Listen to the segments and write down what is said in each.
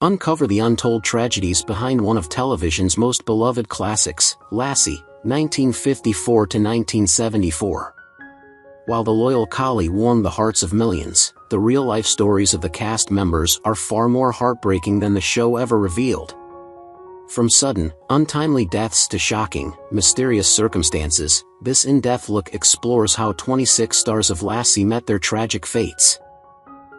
Uncover the untold tragedies behind one of television's most beloved classics, Lassie, 1954 to 1974. While the loyal Collie warmed the hearts of millions, the real-life stories of the cast members are far more heartbreaking than the show ever revealed. From sudden, untimely deaths to shocking, mysterious circumstances, this in-depth look explores how 26 stars of Lassie met their tragic fates.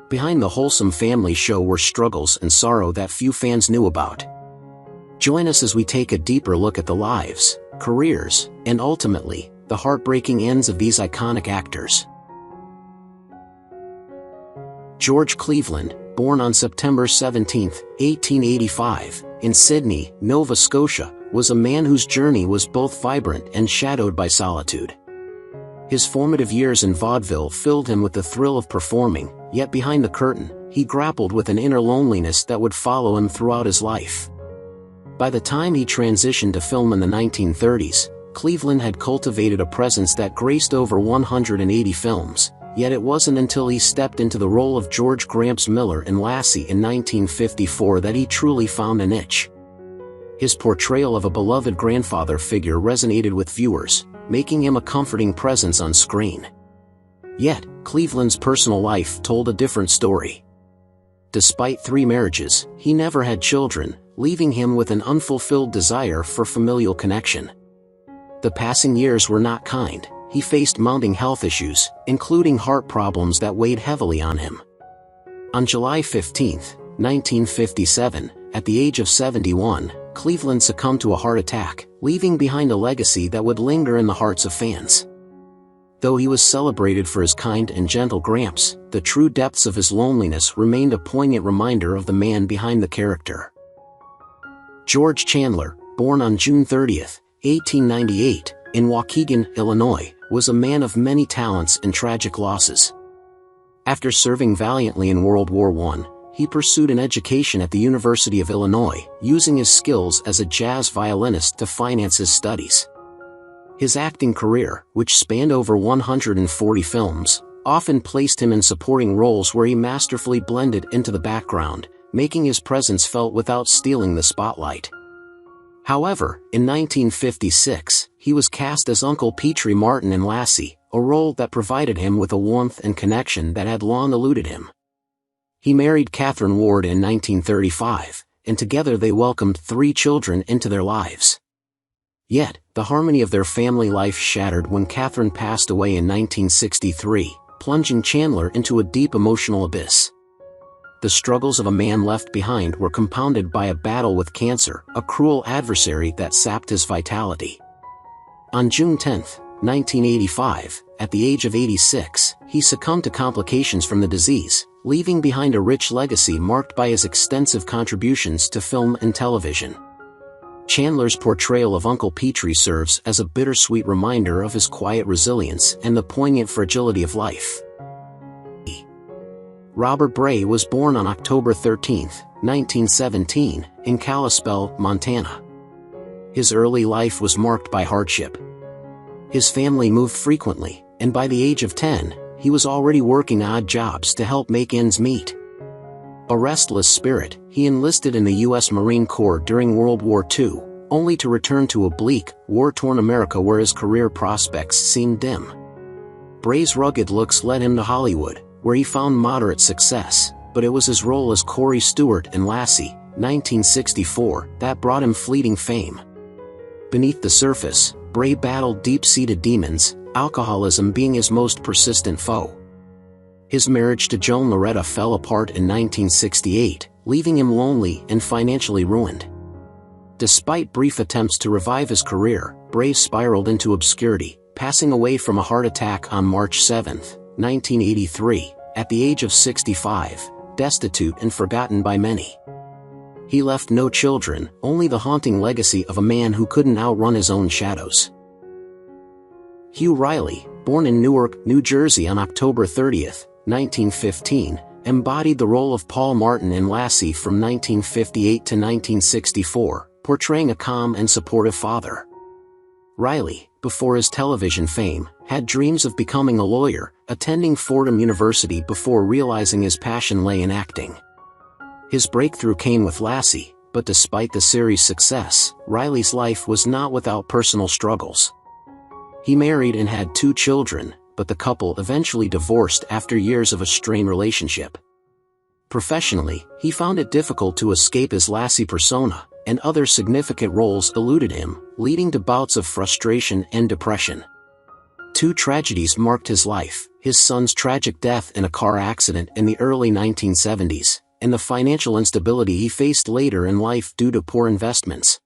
Behind the wholesome family show were struggles and sorrow that few fans knew about. Join us as we take a deeper look at the lives, careers, and ultimately, the heartbreaking ends of these iconic actors. George Cleveland, born on September 17, 1885, in Sydney, Nova Scotia, was a man whose journey was both vibrant and shadowed by solitude. His formative years in vaudeville filled him with the thrill of performing, yet behind the curtain, he grappled with an inner loneliness that would follow him throughout his life. By the time he transitioned to film in the 1930s, Cleveland had cultivated a presence that graced over 180 films, yet it wasn't until he stepped into the role of George Gramps Miller in Lassie in 1954 that he truly found a niche. His portrayal of a beloved grandfather figure resonated with viewers, making him a comforting presence on screen. Yet, Cleveland's personal life told a different story. Despite 3 marriages, he never had children, leaving him with an unfulfilled desire for familial connection. The passing years were not kind. He faced mounting health issues, including heart problems that weighed heavily on him. On July 15, 1957, at the age of 71, Cleveland succumbed to a heart attack, leaving behind a legacy that would linger in the hearts of fans. Though he was celebrated for his kind and gentle Gramps, the true depths of his loneliness remained a poignant reminder of the man behind the character. George Chandler, born on June 30, 1898, in Waukegan, Illinois, was a man of many talents and tragic losses. After serving valiantly in World War I, he pursued an education at the University of Illinois, using his skills as a jazz violinist to finance his studies. His acting career, which spanned over 140 films, often placed him in supporting roles where he masterfully blended into the background, making his presence felt without stealing the spotlight. However, in 1956, he was cast as Uncle Petrie Martin in Lassie, a role that provided him with a warmth and connection that had long eluded him. He married Catherine Ward in 1935, and together they welcomed 3 children into their lives. Yet, the harmony of their family life shattered when Catherine passed away in 1963, plunging Chandler into a deep emotional abyss. The struggles of a man left behind were compounded by a battle with cancer, a cruel adversary that sapped his vitality. On June 10, 1985, at the age of 86, he succumbed to complications from the disease, leaving behind a rich legacy marked by his extensive contributions to film and television. Chandler's portrayal of Uncle Petrie serves as a bittersweet reminder of his quiet resilience and the poignant fragility of life. Robert Bray was born on October 13, 1917, in Kalispell, Montana. His early life was marked by hardship. His family moved frequently, and by the age of 10, he was already working odd jobs to help make ends meet. A restless spirit, he enlisted in the U.S. Marine Corps during World War II, only to return to a bleak, war-torn America where his career prospects seemed dim. Bray's rugged looks led him to Hollywood, where he found moderate success, but it was his role as Corey Stewart in Lassie, 1964, that brought him fleeting fame. Beneath the surface, Bray battled deep-seated demons, alcoholism being his most persistent foe. His marriage to Joan Loretta fell apart in 1968, leaving him lonely and financially ruined. Despite brief attempts to revive his career, Bray spiraled into obscurity, passing away from a heart attack on March 7, 1983, at the age of 65, destitute and forgotten by many. He left no children, only the haunting legacy of a man who couldn't outrun his own shadows. Hugh Reilly, born in Newark, New Jersey on October 30, 1915, embodied the role of Paul Martin in Lassie from 1958 to 1964, portraying a calm and supportive father. Reilly, before his television fame, had dreams of becoming a lawyer, attending Fordham University before realizing his passion lay in acting. His breakthrough came with Lassie, but despite the series' success, Reilly's life was not without personal struggles. He married and had 2 children, but the couple eventually divorced after years of a strained relationship. Professionally, he found it difficult to escape his Lassie persona, and other significant roles eluded him, leading to bouts of frustration and depression. 2 tragedies marked his life: his son's tragic death in a car accident in the early 1970s, and the financial instability he faced later in life due to poor investments.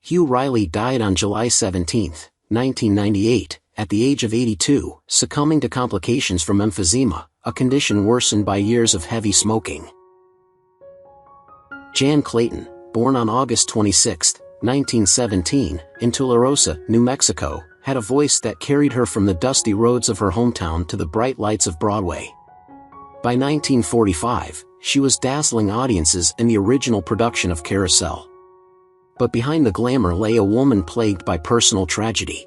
Hugh Reilly died on July 17, 1998, at the age of 82, succumbing to complications from emphysema, a condition worsened by years of heavy smoking. Jan Clayton, born on August 26, 1917, in Tularosa, New Mexico, had a voice that carried her from the dusty roads of her hometown to the bright lights of Broadway. By 1945, she was dazzling audiences in the original production of Carousel. But behind the glamour lay a woman plagued by personal tragedy.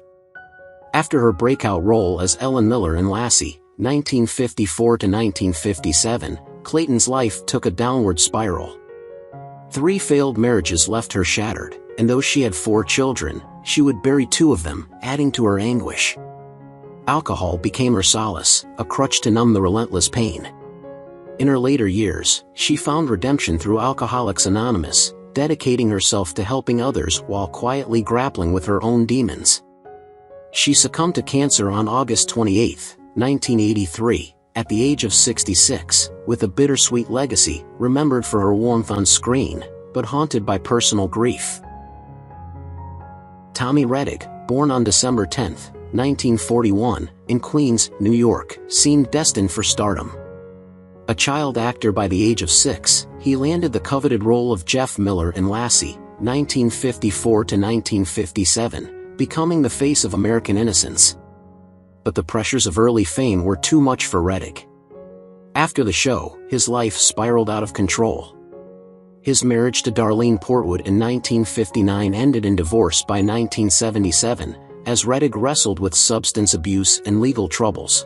After her breakout role as Ellen Miller in Lassie, 1954 to 1957, Clayton's life took a downward spiral. 3 failed marriages left her shattered, and though she had 4 children, she would bury 2 of them, adding to her anguish. Alcohol became her solace, a crutch to numb the relentless pain. In her later years, she found redemption through Alcoholics Anonymous, dedicating herself to helping others while quietly grappling with her own demons. She succumbed to cancer on August 28, 1983, at the age of 66, with a bittersweet legacy, remembered for her warmth on screen, but haunted by personal grief. Tommy Rettig, born on December 10, 1941, in Queens, New York, seemed destined for stardom. A child actor by the age of 6, he landed the coveted role of Jeff Miller in Lassie, 1954 to 1957, becoming the face of American innocence. But the pressures of early fame were too much for Rettig. After the show, his life spiraled out of control. His marriage to Darlene Portwood in 1959 ended in divorce by 1977, as Rettig wrestled with substance abuse and legal troubles.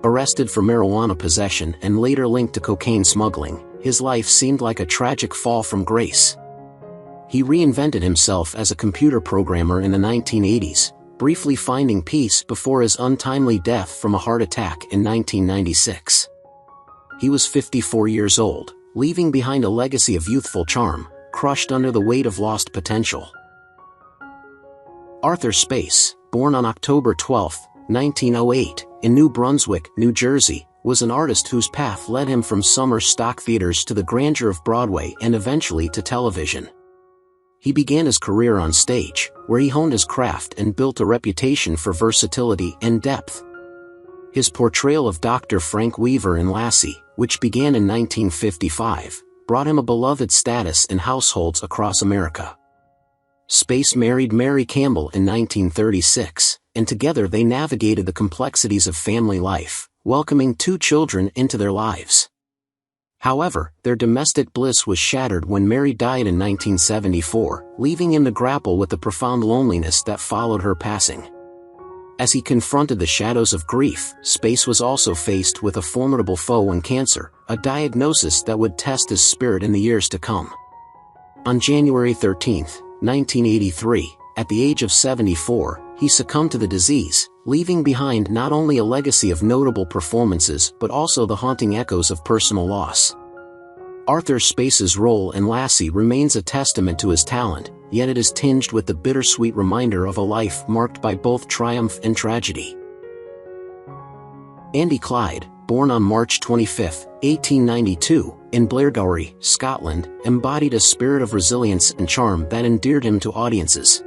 Arrested for marijuana possession and later linked to cocaine smuggling, his life seemed like a tragic fall from grace. He reinvented himself as a computer programmer in the 1980s, briefly finding peace before his untimely death from a heart attack in 1996. He was 54 years old, leaving behind a legacy of youthful charm, crushed under the weight of lost potential. Arthur Space, born on October 12, 1908, in New Brunswick, New Jersey, was an artist whose path led him from summer stock theaters to the grandeur of Broadway and eventually to television. He began his career on stage, where he honed his craft and built a reputation for versatility and depth. His portrayal of Dr. Frank Weaver in Lassie, which began in 1955, brought him a beloved status in households across America. Space married Mary Campbell in 1936, and together they navigated the complexities of family life, welcoming 2 children into their lives. However, their domestic bliss was shattered when Mary died in 1974, leaving him to grapple with the profound loneliness that followed her passing. As he confronted the shadows of grief, Space was also faced with a formidable foe in cancer, a diagnosis that would test his spirit in the years to come. On January 13, 1983, at the age of 74, he succumbed to the disease, leaving behind not only a legacy of notable performances but also the haunting echoes of personal loss. Arthur Space's role in Lassie remains a testament to his talent, yet it is tinged with the bittersweet reminder of a life marked by both triumph and tragedy. Andy Clyde, born on March 25, 1892, in Blairgowrie, Scotland, embodied a spirit of resilience and charm that endeared him to audiences.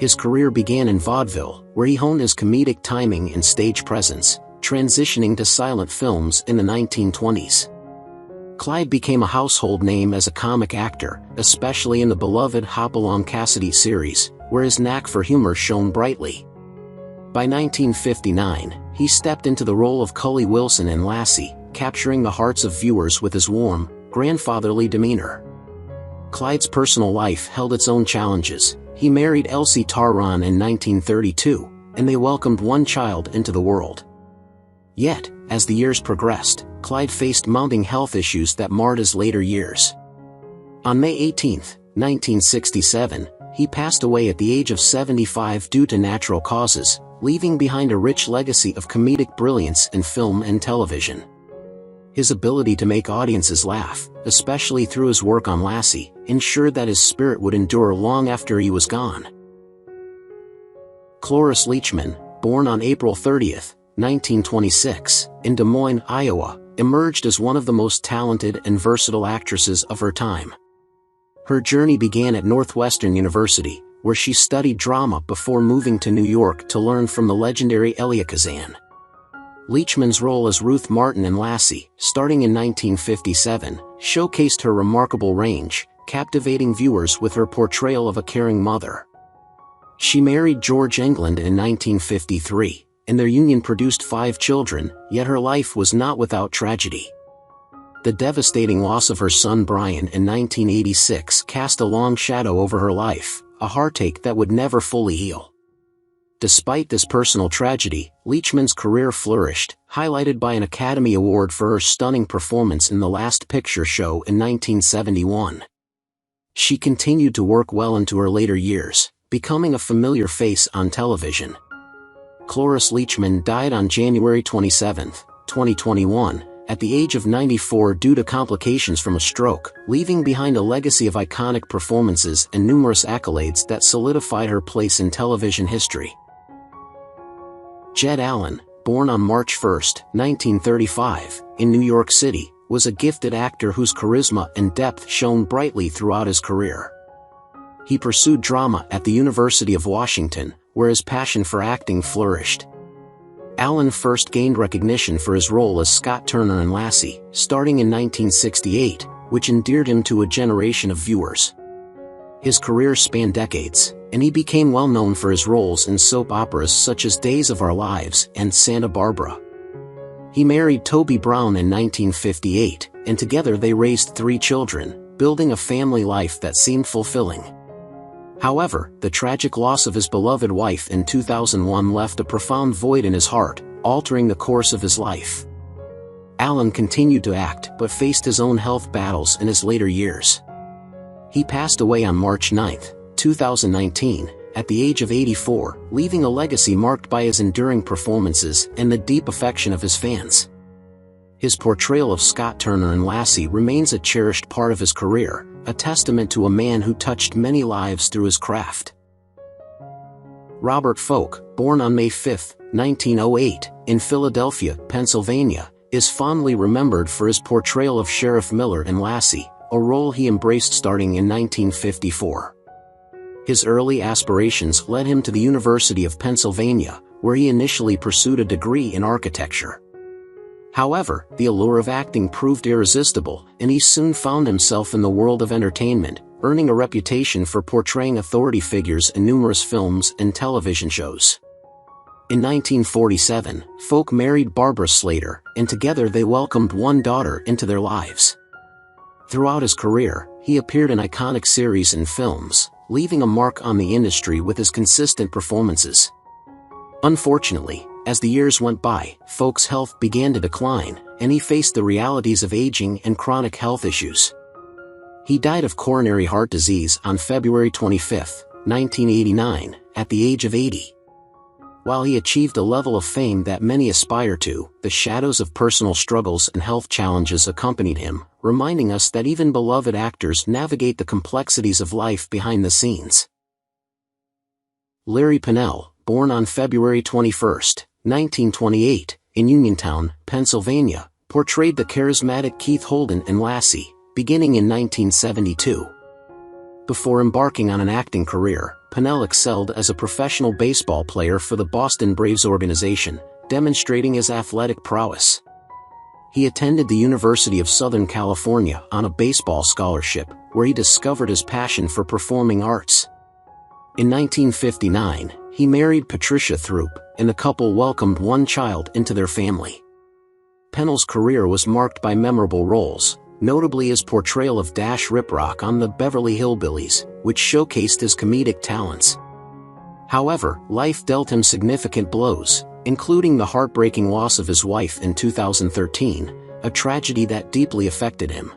His career began in vaudeville, where he honed his comedic timing and stage presence, transitioning to silent films in the 1920s. Clyde became a household name as a comic actor, especially in the beloved Hopalong Cassidy series, where his knack for humor shone brightly. By 1959, he stepped into the role of Cully Wilson in Lassie, capturing the hearts of viewers with his warm, grandfatherly demeanor. Clyde's personal life held its own challenges. He married Elsie Tarron in 1932, and they welcomed 1 child into the world. Yet, as the years progressed, Clyde faced mounting health issues that marred his later years. On May 18, 1967, he passed away at the age of 75 due to natural causes, leaving behind a rich legacy of comedic brilliance in film and television. His ability to make audiences laugh, especially through his work on Lassie, ensured that his spirit would endure long after he was gone. Cloris Leachman, born on April 30, 1926, in Des Moines, Iowa, emerged as one of the most talented and versatile actresses of her time. Her journey began at Northwestern University, where she studied drama before moving to New York to learn from the legendary Elia Kazan. Leachman's role as Ruth Martin in Lassie, starting in 1957, showcased her remarkable range, captivating viewers with her portrayal of a caring mother. She married George England in 1953, and their union produced 5 children, yet her life was not without tragedy. The devastating loss of her son Brian in 1986 cast a long shadow over her life, a heartache that would never fully heal. Despite this personal tragedy, Leachman's career flourished, highlighted by an Academy Award for her stunning performance in The Last Picture Show in 1971. She continued to work well into her later years, becoming a familiar face on television. Cloris Leachman died on January 27, 2021, at the age of 94 due to complications from a stroke, leaving behind a legacy of iconic performances and numerous accolades that solidified her place in television history. Jed Allan, born on March 1, 1935, in New York City, was a gifted actor whose charisma and depth shone brightly throughout his career. He pursued drama at the University of Washington, where his passion for acting flourished. Allan first gained recognition for his role as Scott Turner in Lassie, starting in 1968, which endeared him to a generation of viewers. His career spanned decades, and he became well known for his roles in soap operas such as Days of Our Lives and Santa Barbara. He married Toby Brown in 1958, and together they raised 3 children, building a family life that seemed fulfilling. However, the tragic loss of his beloved wife in 2001 left a profound void in his heart, altering the course of his life. Allan continued to act but faced his own health battles in his later years. He passed away on March 9, 2019, at the age of 84, leaving a legacy marked by his enduring performances and the deep affection of his fans. His portrayal of Scott Turner in Lassie remains a cherished part of his career, a testament to a man who touched many lives through his craft. Robert Foulk, born on May 5, 1908, in Philadelphia, Pennsylvania, is fondly remembered for his portrayal of Sheriff Miller in Lassie, a role he embraced starting in 1954. His early aspirations led him to the University of Pennsylvania, where he initially pursued a degree in architecture. However, the allure of acting proved irresistible, and he soon found himself in the world of entertainment, earning a reputation for portraying authority figures in numerous films and television shows. In 1947, Foulk married Barbara Slater, and together they welcomed one daughter into their lives. Throughout his career, he appeared in iconic series and films, leaving a mark on the industry with his consistent performances. Unfortunately, as the years went by, Foulk's health began to decline, and he faced the realities of aging and chronic health issues. He died of coronary heart disease on February 25, 1989, at the age of 80. While he achieved a level of fame that many aspire to, the shadows of personal struggles and health challenges accompanied him, reminding us that even beloved actors navigate the complexities of life behind the scenes. Larry Pennell, born on February 21, 1928, in Uniontown, Pennsylvania, portrayed the charismatic Keith Holden in Lassie, beginning in 1972. Before embarking on an acting career, Pennell excelled as a professional baseball player for the Boston Braves organization, demonstrating his athletic prowess. He attended the University of Southern California on a baseball scholarship, where he discovered his passion for performing arts. In 1959, he married Patricia Throop, and the couple welcomed one child into their family. Pennell's career was marked by memorable roles, notably his portrayal of Dash Riprock on the Beverly Hillbillies, which showcased his comedic talents. However, life dealt him significant blows, including the heartbreaking loss of his wife in 2013, a tragedy that deeply affected him.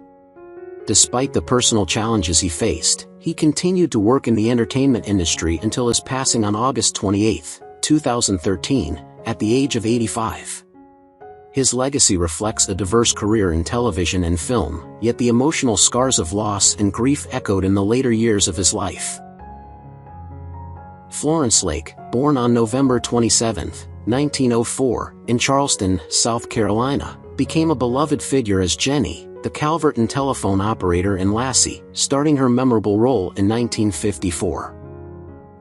Despite the personal challenges he faced, he continued to work in the entertainment industry until his passing on August 28, 2013, at the age of 85. His legacy reflects a diverse career in television and film, yet the emotional scars of loss and grief echoed in the later years of his life. Florence Lake, born on November 27, 1904, in Charleston, South Carolina, became a beloved figure as Jenny, the Calverton telephone operator in Lassie, starting her memorable role in 1954.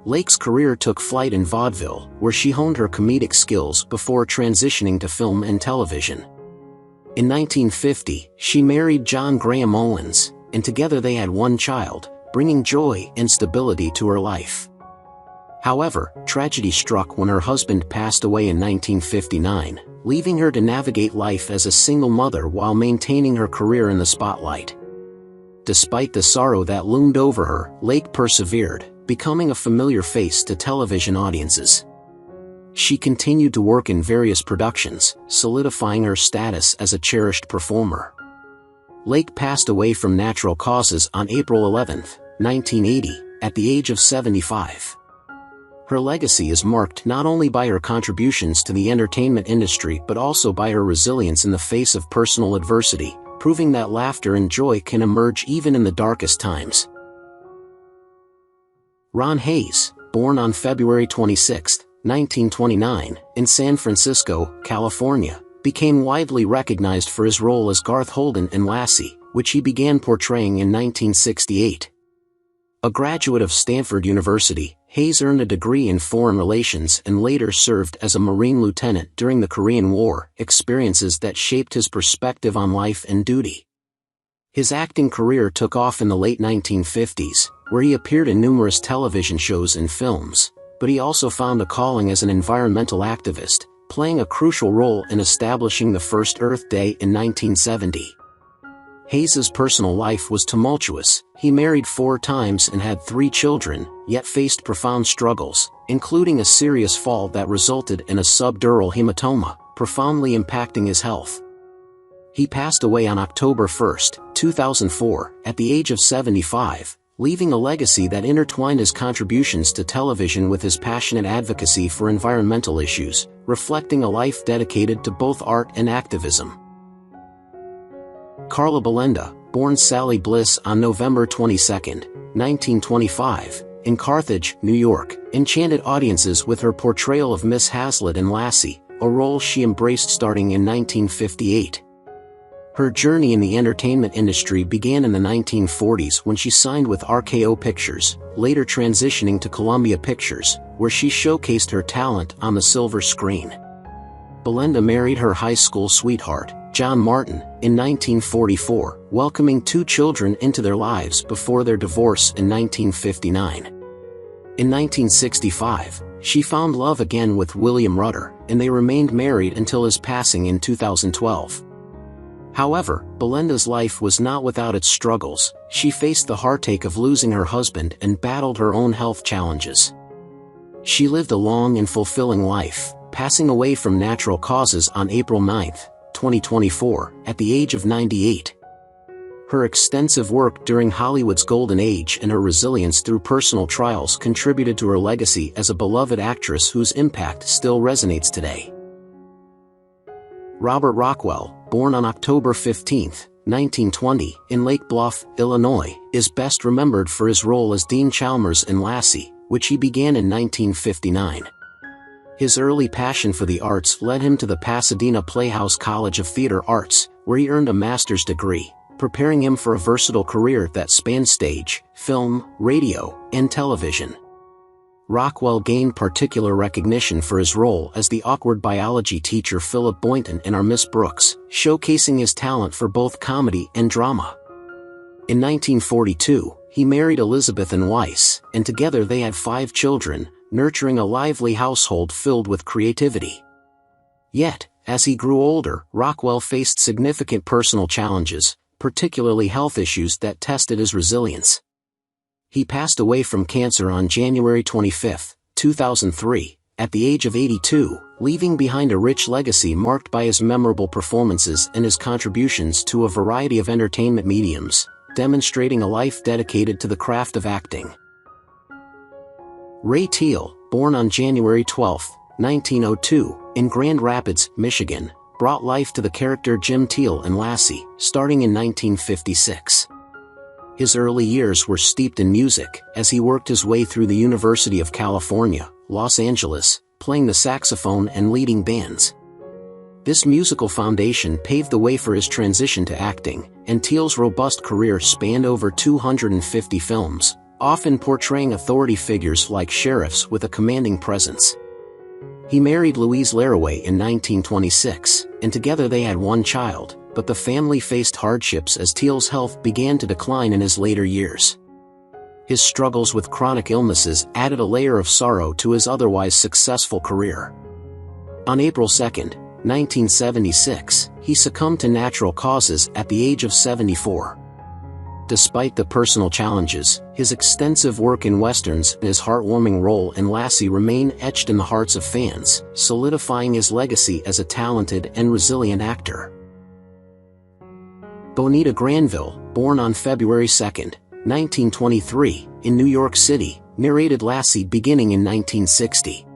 Lake's career took flight in vaudeville, where she honed her comedic skills before transitioning to film and television. In 1950, she married John Graham Owens, and together they had one child, bringing joy and stability to her life. However, tragedy struck when her husband passed away in 1959, leaving her to navigate life as a single mother while maintaining her career in the spotlight. Despite the sorrow that loomed over her, Lake persevered, becoming a familiar face to television audiences. She continued to work in various productions, solidifying her status as a cherished performer. Lake passed away from natural causes on April 11, 1980, at the age of 75. Her legacy is marked not only by her contributions to the entertainment industry but also by her resilience in the face of personal adversity, proving that laughter and joy can emerge even in the darkest times. Ron Hayes, born on February 26, 1929, in San Francisco, California, became widely recognized for his role as Garth Holden in Lassie, which he began portraying in 1968. A graduate of Stanford University, Hayes earned a degree in foreign relations and later served as a Marine lieutenant during the Korean War, experiences that shaped his perspective on life and duty. His acting career took off in the late 1950s, where he appeared in numerous television shows and films, but he also found a calling as an environmental activist, playing a crucial role in establishing the first Earth Day in 1970. Hayes's personal life was tumultuous. He married 4 times and had 3 children, yet faced profound struggles, including a serious fall that resulted in a subdural hematoma, profoundly impacting his health. He passed away on October 1, 2004, at the age of 75, leaving a legacy that intertwined his contributions to television with his passionate advocacy for environmental issues, reflecting a life dedicated to both art and activism. Carla Balenda, born Sally Bliss on November 22, 1925, in Carthage, New York, enchanted audiences with her portrayal of Miss Hazlitt in Lassie, a role she embraced starting in 1958. Her journey in the entertainment industry began in the 1940s when she signed with RKO Pictures, later transitioning to Columbia Pictures, where she showcased her talent on the silver screen. Balenda married her high school sweetheart, John Martin, in 1944, welcoming 2 children into their lives before their divorce in 1959. In 1965, she found love again with William Rudder, and they remained married until his passing in 2012. However, Balenda's life was not without its struggles. She faced the heartache of losing her husband and battled her own health challenges. She lived a long and fulfilling life, passing away from natural causes on April 9, 2024, at the age of 98. Her extensive work during Hollywood's golden age and her resilience through personal trials contributed to her legacy as a beloved actress whose impact still resonates today. Robert Rockwell, born on October 15, 1920, in Lake Bluff, Illinois, is best remembered for his role as Dean Chalmers in Lassie, which he began in 1959. His early passion for the arts led him to the Pasadena Playhouse College of Theater Arts, where he earned a master's degree, preparing him for a versatile career that spanned stage, film, radio, and television. Rockwell gained particular recognition for his role as the awkward biology teacher Philip Boynton in Our Miss Brooks, showcasing his talent for both comedy and drama. In 1942, he married Elizabeth Weiss, and together they had 5 children, nurturing a lively household filled with creativity. Yet, as he grew older, Rockwell faced significant personal challenges, particularly health issues that tested his resilience. He passed away from cancer on January 25, 2003, at the age of 82, leaving behind a rich legacy marked by his memorable performances and his contributions to a variety of entertainment mediums, demonstrating a life dedicated to the craft of acting. Ray Teal, born on January 12, 1902, in Grand Rapids, Michigan, brought life to the character Jim Teal in Lassie, starting in 1956. His early years were steeped in music, as he worked his way through the University of California, Los Angeles, playing the saxophone and leading bands. This musical foundation paved the way for his transition to acting, and Teal's robust career spanned over 250 films, often portraying authority figures like sheriffs with a commanding presence. He married Louise Laraway in 1926, and together they had one child, but the family faced hardships as Teal's health began to decline in his later years. His struggles with chronic illnesses added a layer of sorrow to his otherwise successful career. On April 2, 1976, he succumbed to natural causes at the age of 74. Despite the personal challenges, his extensive work in westerns and his heartwarming role in Lassie remain etched in the hearts of fans, solidifying his legacy as a talented and resilient actor. Bonita Granville, born on February 2, 1923, in New York City, narrated Lassie beginning in 1960.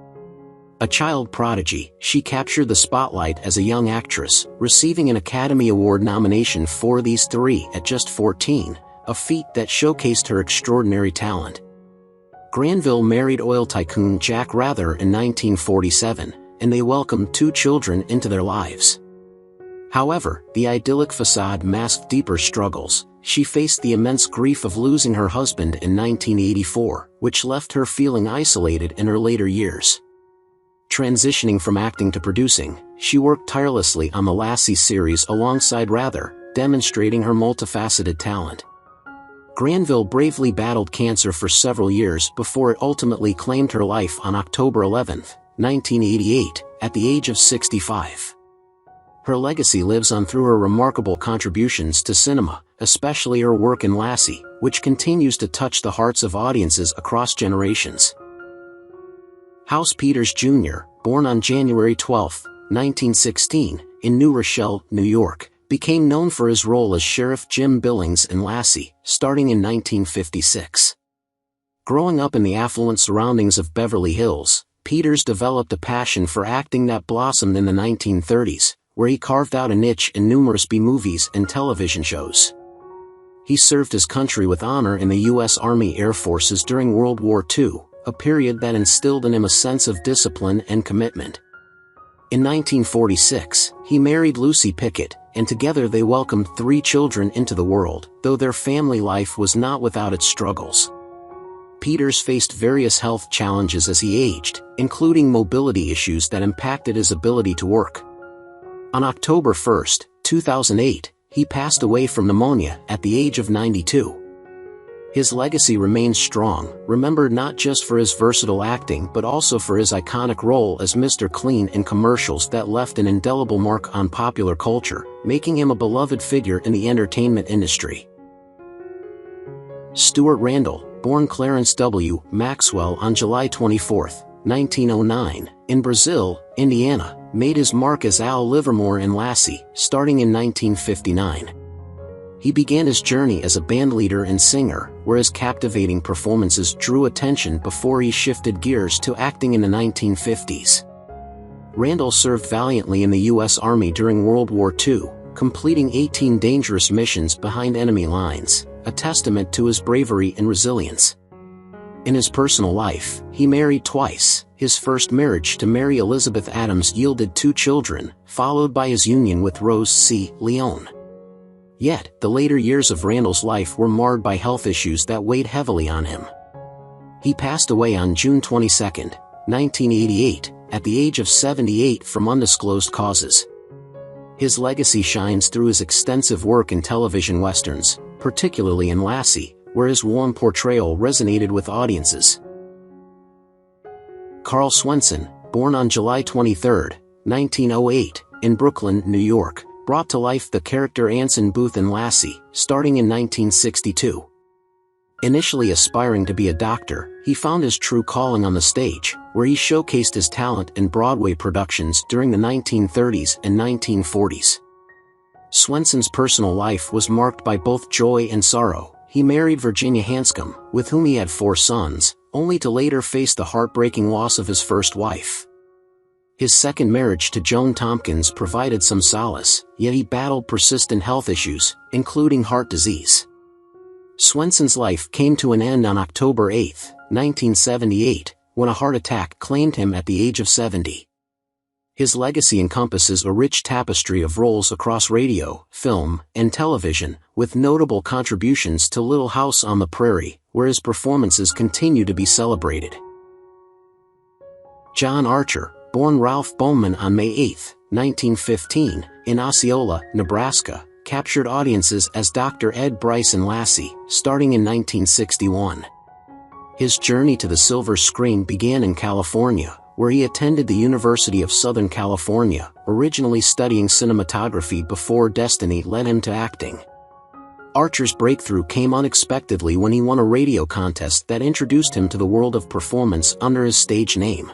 A child prodigy, she captured the spotlight as a young actress, receiving an Academy Award nomination for these three at just 14, a feat that showcased her extraordinary talent. Granville married oil tycoon Jack Rather in 1947, and they welcomed 2 children into their lives. However, the idyllic facade masked deeper struggles. She faced the immense grief of losing her husband in 1984, which left her feeling isolated in her later years. Transitioning from acting to producing, she worked tirelessly on the Lassie series alongside Rather, demonstrating her multifaceted talent. Granville bravely battled cancer for several years before it ultimately claimed her life on October 11, 1988, at the age of 65. Her legacy lives on through her remarkable contributions to cinema, especially her work in Lassie, which continues to touch the hearts of audiences across generations. House Peters Jr., born on January 12, 1916, in New Rochelle, New York, became known for his role as Sheriff Jim Billings in Lassie, starting in 1956. Growing up in the affluent surroundings of Beverly Hills, Peters developed a passion for acting that blossomed in the 1930s, where he carved out a niche in numerous B-movies and television shows. He served his country with honor in the U.S. Army Air Forces during World War II, a period that instilled in him a sense of discipline and commitment. In 1946, he married Lucy Pickett, and together they welcomed 3 children into the world, though their family life was not without its struggles. Peters faced various health challenges as he aged, including mobility issues that impacted his ability to work. On October 1, 2008, he passed away from pneumonia at the age of 92. His legacy remains strong, remembered not just for his versatile acting but also for his iconic role as Mr. Clean in commercials that left an indelible mark on popular culture, making him a beloved figure in the entertainment industry. Stuart Randall, born Clarence W. Maxwell on July 24, 1909, in Brazil, Indiana, made his mark as Al Livermore in Lassie, starting in 1959. He began his journey as a bandleader and singer, where his captivating performances drew attention before he shifted gears to acting in the 1950s. Randall served valiantly in the U.S. Army during World War II, completing 18 dangerous missions behind enemy lines, a testament to his bravery and resilience. In his personal life, he married twice. His first marriage to Mary Elizabeth Adams yielded 2 children, followed by his union with Rose C. Leone. Yet, the later years of Randall's life were marred by health issues that weighed heavily on him. He passed away on June 22, 1988, at the age of 78 from undisclosed causes. His legacy shines through his extensive work in television westerns, particularly in Lassie, where his warm portrayal resonated with audiences. Karl Swenson, born on July 23, 1908, in Brooklyn, New York, brought to life the character Anson Booth in Lassie, starting in 1962. Initially aspiring to be a doctor, he found his true calling on the stage, where he showcased his talent in Broadway productions during the 1930s and 1940s. Swenson's personal life was marked by both joy and sorrow. He married Virginia Hanscom, with whom he had 4 sons, only to later face the heartbreaking loss of his first wife. His second marriage to Joan Tompkins provided some solace, yet he battled persistent health issues, including heart disease. Swenson's life came to an end on October 8, 1978, when a heart attack claimed him at the age of 70. His legacy encompasses a rich tapestry of roles across radio, film, and television, with notable contributions to Little House on the Prairie, where his performances continue to be celebrated. John Archer, born Ralph Bowman on May 8, 1915, in Osceola, Nebraska, captured audiences as Dr. Ed Bryce in Lassie, starting in 1961. His journey to the silver screen began in California, where he attended the University of Southern California, originally studying cinematography before destiny led him to acting. Archer's breakthrough came unexpectedly when he won a radio contest that introduced him to the world of performance under his stage name.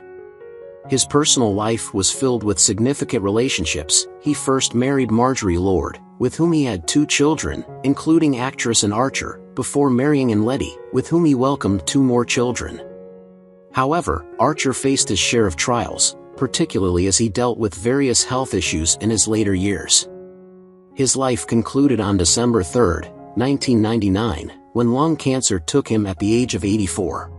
His personal life was filled with significant relationships. He first married Marjorie Lord, with whom he had 2 children, including actress and Archer, before marrying Letty, with whom he welcomed 2 more children. However, Archer faced his share of trials, particularly as he dealt with various health issues in his later years. His life concluded on December 3, 1999, when lung cancer took him at the age of 84.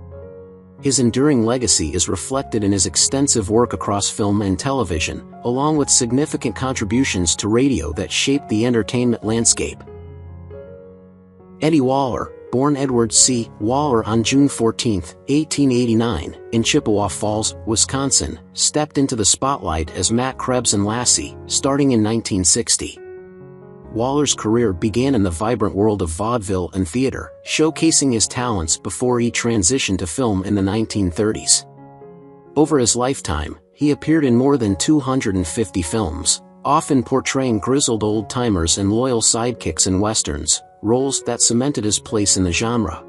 His enduring legacy is reflected in his extensive work across film and television, along with significant contributions to radio that shaped the entertainment landscape. Eddie Waller, born Edward C. Waller on June 14, 1889, in Chippewa Falls, Wisconsin, stepped into the spotlight as Matt Krebs in Lassie, starting in 1960. Waller's career began in the vibrant world of vaudeville and theater, showcasing his talents before he transitioned to film in the 1930s. Over his lifetime, he appeared in more than 250 films, often portraying grizzled old-timers and loyal sidekicks in westerns, roles that cemented his place in the genre.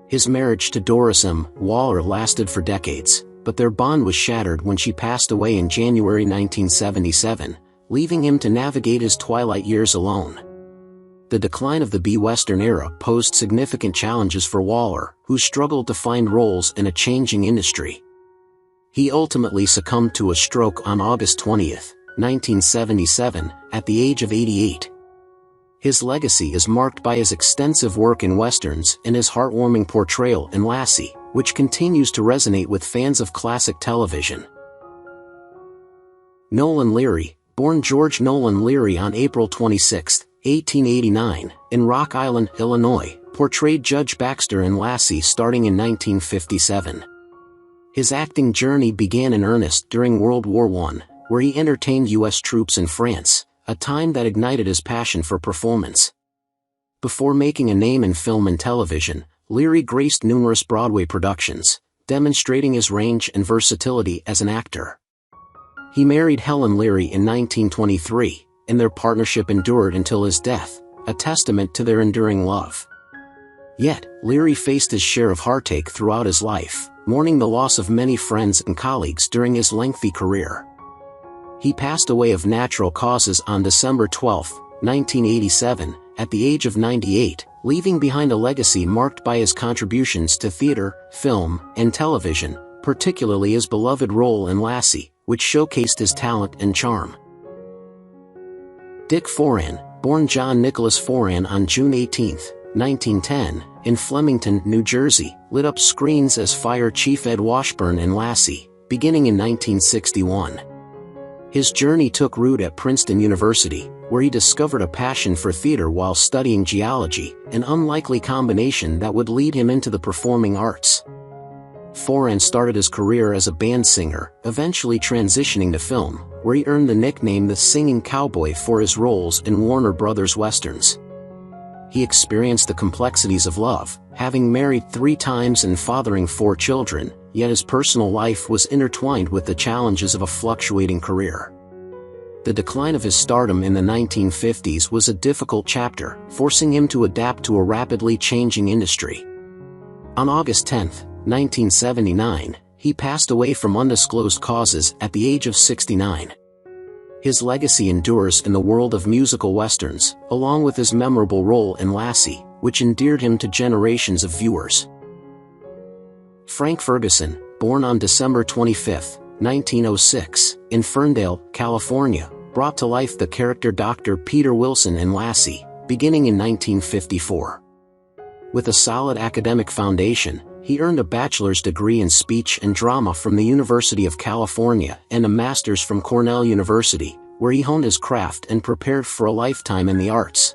His marriage to Doris M. Waller lasted for decades, but their bond was shattered when she passed away in January 1977, leaving him to navigate his twilight years alone. The decline of the B-Western era posed significant challenges for Waller, who struggled to find roles in a changing industry. He ultimately succumbed to a stroke on August 20, 1977, at the age of 88. His legacy is marked by his extensive work in westerns and his heartwarming portrayal in Lassie, which continues to resonate with fans of classic television. Nolan Leary, born George Nolan Leary on April 26, 1889, in Rock Island, Illinois, portrayed Judge Baxter in Lassie starting in 1957. His acting journey began in earnest during World War I, where he entertained U.S. troops in France, a time that ignited his passion for performance. Before making a name in film and television, Leary graced numerous Broadway productions, demonstrating his range and versatility as an actor. He married Helen Leary in 1923, and their partnership endured until his death, a testament to their enduring love. Yet, Leary faced his share of heartache throughout his life, mourning the loss of many friends and colleagues during his lengthy career. He passed away of natural causes on December 12, 1987, at the age of 98, leaving behind a legacy marked by his contributions to theater, film, and television, particularly his beloved role in Lassie, which showcased his talent and charm. Dick Foran, born John Nicholas Foran on June 18, 1910, in Flemington, New Jersey, lit up screens as Fire Chief Ed Washburn in Lassie, beginning in 1961. His journey took root at Princeton University, where he discovered a passion for theater while studying geology, an unlikely combination that would lead him into the performing arts. Foran started his career as a band singer, eventually transitioning to film, where he earned the nickname the Singing Cowboy for his roles in Warner Brothers westerns. He experienced the complexities of love, having married 3 times and fathering 4 children, yet his personal life was intertwined with the challenges of a fluctuating career. The decline of his stardom in the 1950s was a difficult chapter, forcing him to adapt to a rapidly changing industry. On August 10, 1979, he passed away from undisclosed causes at the age of 69. His legacy endures in the world of musical westerns, along with his memorable role in Lassie, which endeared him to generations of viewers. Frank Ferguson, born on December 25, 1906, in Ferndale, California, brought to life the character Dr. Peter Wilson in Lassie, beginning in 1954. With a solid academic foundation, he earned a bachelor's degree in speech and drama from the University of California and a master's from Cornell University, where he honed his craft and prepared for a lifetime in the arts.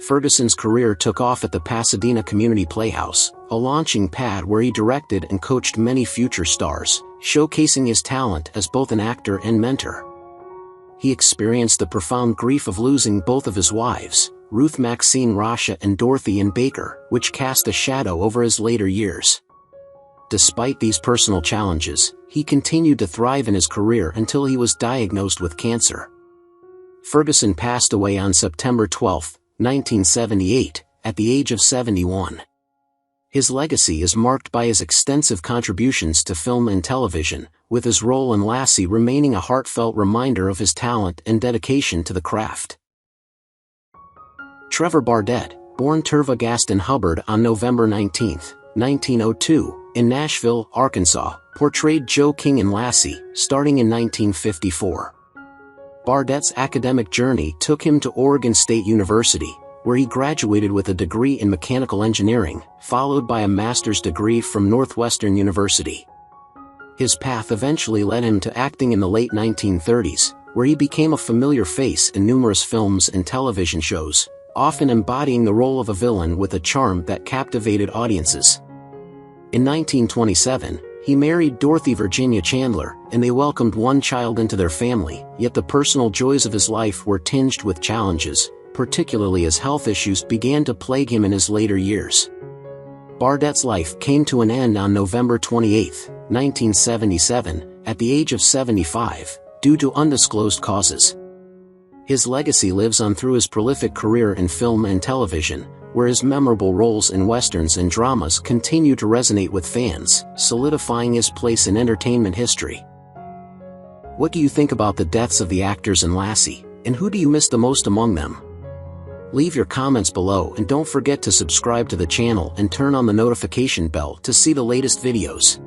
Ferguson's career took off at the Pasadena Community Playhouse, a launching pad where he directed and coached many future stars, showcasing his talent as both an actor and mentor. He experienced the profound grief of losing both of his wives, Ruth Maxine Rasha and Dorothy Ann Baker, which cast a shadow over his later years. Despite these personal challenges, he continued to thrive in his career until he was diagnosed with cancer. Ferguson passed away on September 12, 1978, at the age of 71. His legacy is marked by his extensive contributions to film and television, with his role in Lassie remaining a heartfelt reminder of his talent and dedication to the craft. Trevor Bardette, born Terva Gaston Hubbard on November 19, 1902, in Nashville, Arkansas, portrayed Joe King in Lassie, starting in 1954. Bardette's academic journey took him to Oregon State University, where he graduated with a degree in mechanical engineering, followed by a master's degree from Northwestern University. His path eventually led him to acting in the late 1930s, where he became a familiar face in numerous films and television shows, often embodying the role of a villain with a charm that captivated audiences. In 1927, he married Dorothy Virginia Chandler, and they welcomed one child into their family, yet the personal joys of his life were tinged with challenges, particularly as health issues began to plague him in his later years. Bardette's life came to an end on November 28, 1977, at the age of 75, due to undisclosed causes. His legacy lives on through his prolific career in film and television, where his memorable roles in westerns and dramas continue to resonate with fans, solidifying his place in entertainment history. What do you think about the deaths of the actors in Lassie, and who do you miss the most among them? Leave your comments below and don't forget to subscribe to the channel and turn on the notification bell to see the latest videos.